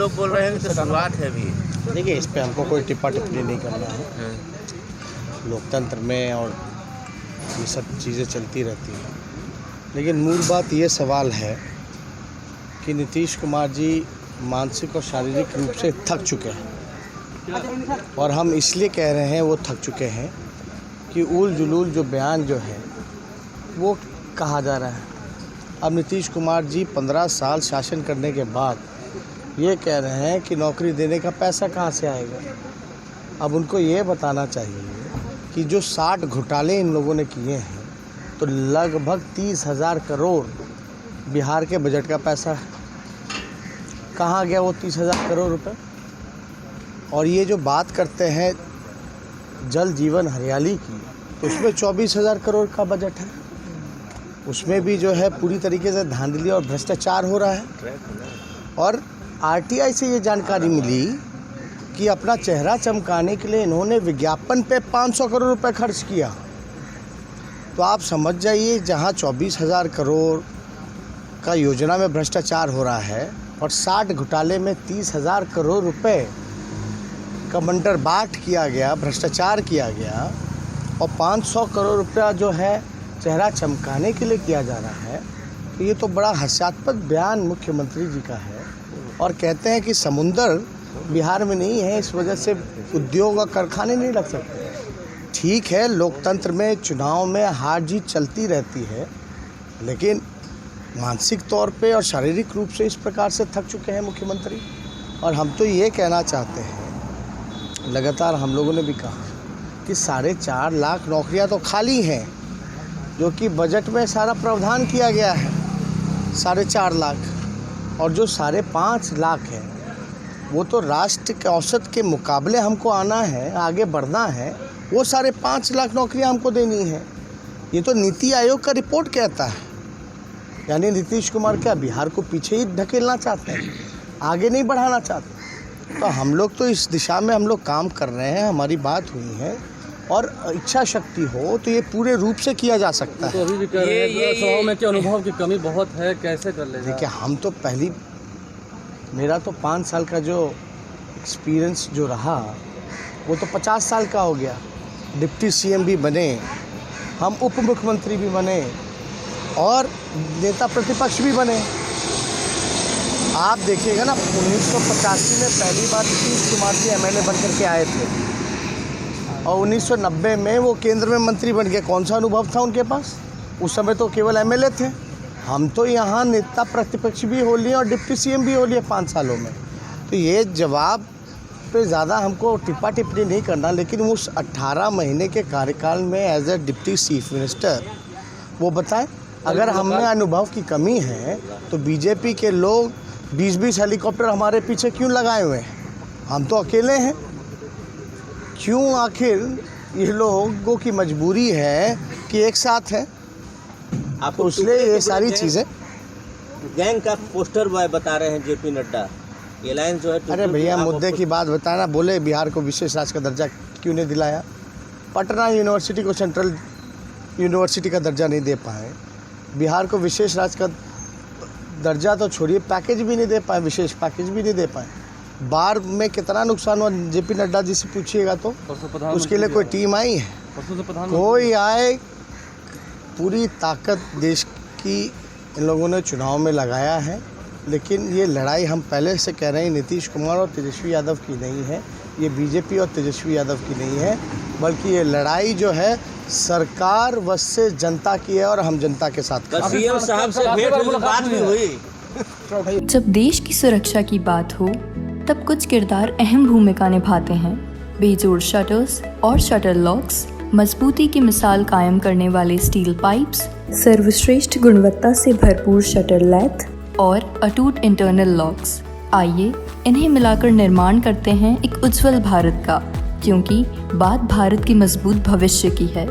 लोग बोल रहे हैं कि तो शुरुआत है अभी। देखिए, इस पे हमको कोई टिप्पा टिप्पणी नहीं करना है। लोकतंत्र में और ये सब चीज़ें चलती रहती हैं, लेकिन मूल बात ये सवाल है कि नीतीश कुमार जी मानसिक और शारीरिक रूप से थक चुके हैं, और हम इसलिए कह रहे हैं वो थक चुके हैं कि उल जुलूल जो बयान जो है वो कहा जा रहा है। अब नीतीश कुमार जी 15 साल शासन करने के बाद ये कह रहे हैं कि नौकरी देने का पैसा कहाँ से आएगा। अब उनको ये बताना चाहिए कि जो 60 घोटाले इन लोगों ने किए हैं, तो लगभग 30,000 करोड़ बिहार के बजट का पैसा है। कहाँ गया वो 30,000 करोड़ रुपए। और ये जो बात करते हैं जल जीवन हरियाली की, तो उसमें 24,000 करोड़ का बजट है। उसमें भी जो है पूरी तरीके से धांधली और भ्रष्टाचार हो रहा है। और आरटीआई से ये जानकारी मिली कि अपना चेहरा चमकाने के लिए इन्होंने विज्ञापन पे 500 करोड़ रुपए खर्च किया। तो आप समझ जाइए, जहां 24,000 करोड़ का योजना में भ्रष्टाचार हो रहा है और 60 घोटाले में 30,000 करोड़ रुपए का बंटरबाट किया गया, भ्रष्टाचार किया गया, और 500 करोड़ रुपया जो है चेहरा चमकाने के लिए किया जा रहा है, तो ये तो बड़ा हास्यास्पद बयान मुख्यमंत्री जी का है। और कहते हैं कि समुंदर बिहार में नहीं है, इस वजह से उद्योग और कारखाने नहीं लग सकते। ठीक है, लोकतंत्र में चुनाव में हार जीत चलती रहती है, लेकिन मानसिक तौर पे और शारीरिक रूप से इस प्रकार से थक चुके हैं मुख्यमंत्री। और हम तो ये कहना चाहते हैं, लगातार हम लोगों ने भी कहा कि 4.5 लाख नौकरियां तो खाली हैं, जो कि बजट में सारा प्रावधान किया गया है 4.5 लाख, और जो 5.5 लाख है वो तो राष्ट्र के औसत के मुकाबले हमको आना है, आगे बढ़ना है। वो 5.5 लाख नौकरियां हमको देनी है। ये तो नीति आयोग का रिपोर्ट कहता है। यानी नीतीश कुमार क्या बिहार को पीछे ही ढकेलना चाहते हैं, आगे नहीं बढ़ाना चाहते। तो हम लोग तो इस दिशा में हम लोग काम कर रहे हैं, हमारी बात हुई है, और इच्छा शक्ति हो तो ये पूरे रूप से किया जा सकता है। तो अभी भी कह रहे हैं सभाओं में कि अनुभव की कमी बहुत है, कैसे कर ले। देखिए, हम तो मेरा तो 5 साल का जो एक्सपीरियंस जो रहा वो तो 50 साल का हो गया। डिप्टी सीएम भी बने, हम उप मुख्यमंत्री भी बने, और नेता प्रतिपक्ष भी बने। आप देखिएगा ना, 1985 में पहली बार नीतीश कुमार जी एमएलए बन करके आए थे, और 1990 में वो केंद्र में मंत्री बन गए। कौन सा अनुभव था उनके पास? उस समय तो केवल एमएलए थे। हम तो यहाँ नेता प्रतिपक्ष भी हो लिए और डिप्टी सीएम भी हो लिए 5 सालों में। तो ये जवाब पे ज़्यादा हमको टिप्पा टिप्पणी नहीं करना, लेकिन उस 18 महीने के कार्यकाल में as a deputy chief minister वो बताएं। अगर हमें अनुभव की कमी है तो बीजेपी के लोग 20-20 हेलीकॉप्टर हमारे पीछे क्यों लगाए हुए हैं? हम तो अकेले हैं। क्यों आखिर ये लोगों की मजबूरी है कि एक साथ है? आपको इसलिए ये सारी चीज़ें गैंग का पोस्टर बॉय बता रहे हैं जेपी नड्डा। ये लाइन जो है, अरे भैया, मुद्दे की बात बताना। बोले बिहार को विशेष राज्य का दर्जा क्यों नहीं दिलाया? पटना यूनिवर्सिटी को सेंट्रल यूनिवर्सिटी का दर्जा नहीं दे पाए, बिहार को विशेष राज्य का दर्जा तो छोड़िए, पैकेज भी नहीं दे पाए, विशेष पैकेज भी नहीं दे पाए। बाढ़ में कितना नुकसान हुआ जेपी नड्डा जी से पूछिएगा तो। उसके लिए कोई टीम आई है? कोई आए? पूरी ताकत देश की इन लोगों ने चुनाव में लगाया है। लेकिन ये लड़ाई हम पहले से कह रहे हैं, नीतीश कुमार और तेजस्वी यादव की नहीं है, ये बीजेपी और तेजस्वी यादव की नहीं है, बल्कि ये लड़ाई जो है सरकार वसे जनता की है, और हम जनता के साथ। सीएम साहब से भेंट हुई, बात भी हुई। जब देश की सुरक्षा की बात हो तब कुछ किरदार अहम भूमिका निभाते हैं। बेजोड़ शटर्स और शटर लॉक्स, मजबूती की मिसाल कायम करने वाले स्टील पाइप्स, सर्वश्रेष्ठ गुणवत्ता से भरपूर शटर लैथ और अटूट इंटरनल लॉक्स। आइए इन्हें मिलाकर निर्माण करते हैं एक उज्जवल भारत का, क्योंकि बात भारत की मजबूत भविष्य की है।